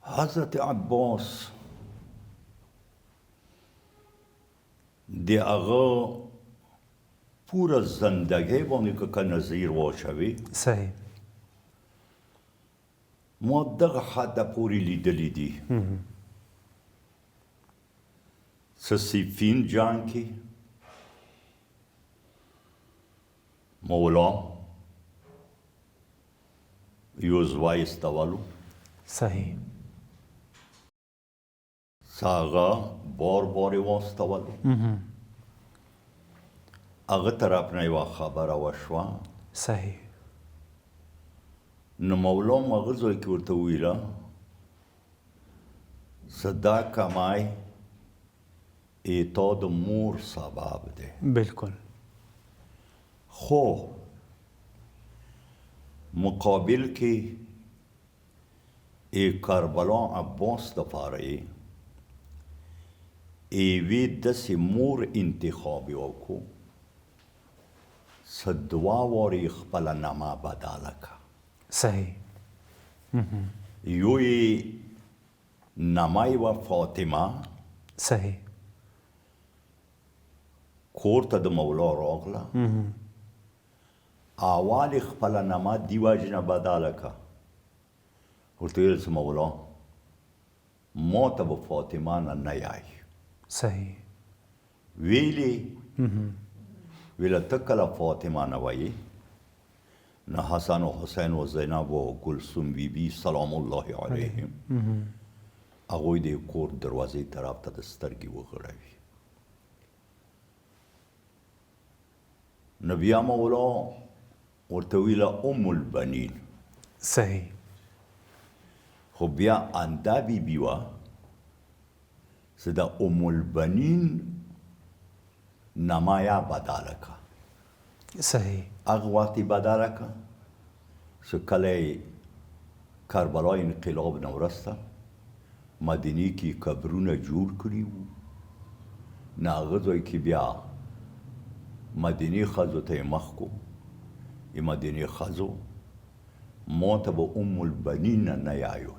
حضرت عباس د هغه پوره زندگی باندې که نظیر واچوي صحیح ما دغه حده پورې لیدلی دي څه سیفین جنګ کې مولا یو زوی استولو صحیح څه هغه بار یې واستولو هغه طرف نه یوه خبره وشوه صحیح نو مولا هغه ځای کې ورته وویله څه دا کمای اعطا د مور سبب دی بالکل خو مقابل کې کربلا عباس دپاره یې یوې داسې مور انتخاب یې وکړو څه دوه وارې خپله نامه بدله کړه صحیح یو یې نامه یې وه فاطمه صحیح کور ته د مولا راغله اول یې خپله نامه دې وجې نه بدله کړه ورته ویل څه مولا ما ته به فاطمه نه یایي صحیح ویلې ویله ته کله فاطمه نه وایي نه حسن و حسین و زینب و کلثوم بیبي سلام الله علیهم هغوی د کور دروازې طرف ته د سترګې وغړوي نو بیا مولا ورته ویله ام البنین صحیح خو بیا انده بیبي وه څه د ام البنین نامه یې بدله کړه صحیح هغه وخت یې بدله کړه څه کله یې کربلا انقلاب نه وروسته مدینې کې قبرونه جوړ کړي وو نو هغه ځای کې بیا مدینې ښځو ته یې مخ کړو مدینې ښځو ما ته به ام البنین نه یایو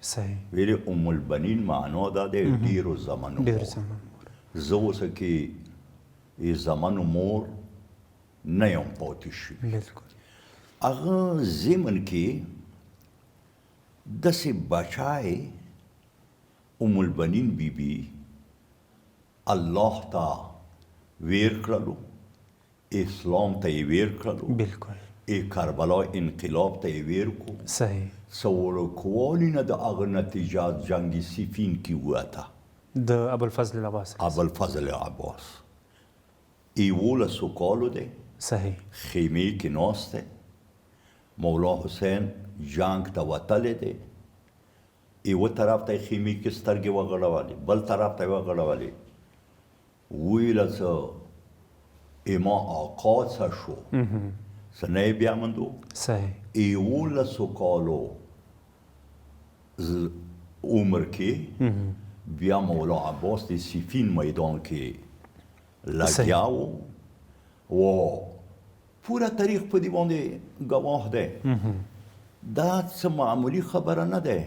صحیح ویلې ام البنین معنا دا دی ډېرو زمنو ډېر زمن زه اوس کې زمنو مور نه یم پاتې شوي بالکل هغه ضمن کې داسې بچای ام البنین بیبي الله ته ویر کړلو اسلام ته یې ویر کړلو بالکل کربلا انقلاب ته یې ویر کړو صحیح څه وړوکوالي نه د هغه نتیجه جنګ سیفین کې ووته د ابوالفضل العباس ابوالفضل عباس یولسو کالو دی صحیح خیمې کې ناست دی مولا حسین جنګ ته وتلی دی یوه طرف ته یې خیمې کې سترګې وغړولې بل طرف ته یې وغړولې ویله څه اما آقا څه شو څه نه یې بیا موندو صحیح یولسو کالو عمر کې بیا مولا عباس د سیفین میدان کې لګیا و پوره تاریخ په دې باندې ګواه دی دا څه معمولي خبره نه دی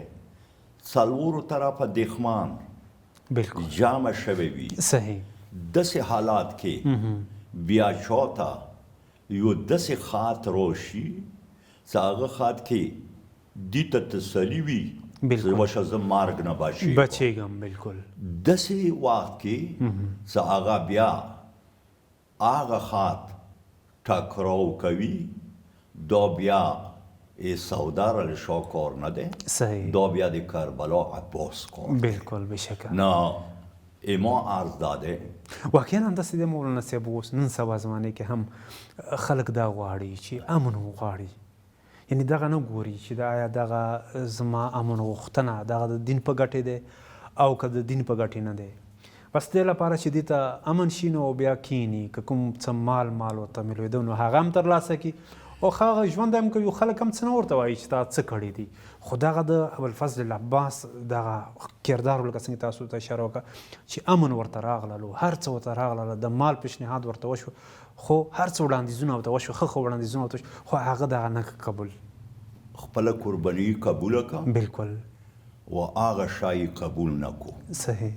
څلورو طرفه دښمن بالکل جمع شوی وي صحیح داسې حالات کې بیا چاته یو داسې خط راشي چې هغه خط کې دې ته تسلي وي بالکل وشه زه مرګ نه بچېږم بالکل داسې وخت کې چې هغه بیا هغه خط ټکراو کوي دا بیا سودار علی شاه کار نه دی صحیح دا بیا د کربلا عباس کار بالکل بشکه نه اما عرض داده واقعا همداسې د مولانا صاحب اوس نن سبا زمانې کې هم خلک دا غواړي چې امن وغواړي یعنی دغه نه ګوري چې دا آیا دغه زما امن غوښتنه دغه د دین په ګټې دی او که د دین په ګټې نه دی بس دې لپاره چې دې ته امن شي نو بیا کیني که کوم څه مال ورته میلوېده نو هغه هم ترلاسه کړي او هغه ژوند هم کوي خلک هم څه نه ورته وایي چې تا څه کړي دي خو دغه د ابوالفضل العباس دغه کردار لکه څنګه تاسو ته اشاره وکړه چې امن ورته راغللو هر څه ورته راغلله د مال پیشنهاد ورته وشو خو هر څه وړاندیزونه ورته وشو ښه وړاندیزونه ورته وشو خو هغه دغه نه قبول خپله قرباني قبوله کړه بالکل و هغه شای قبول نکو. صحیح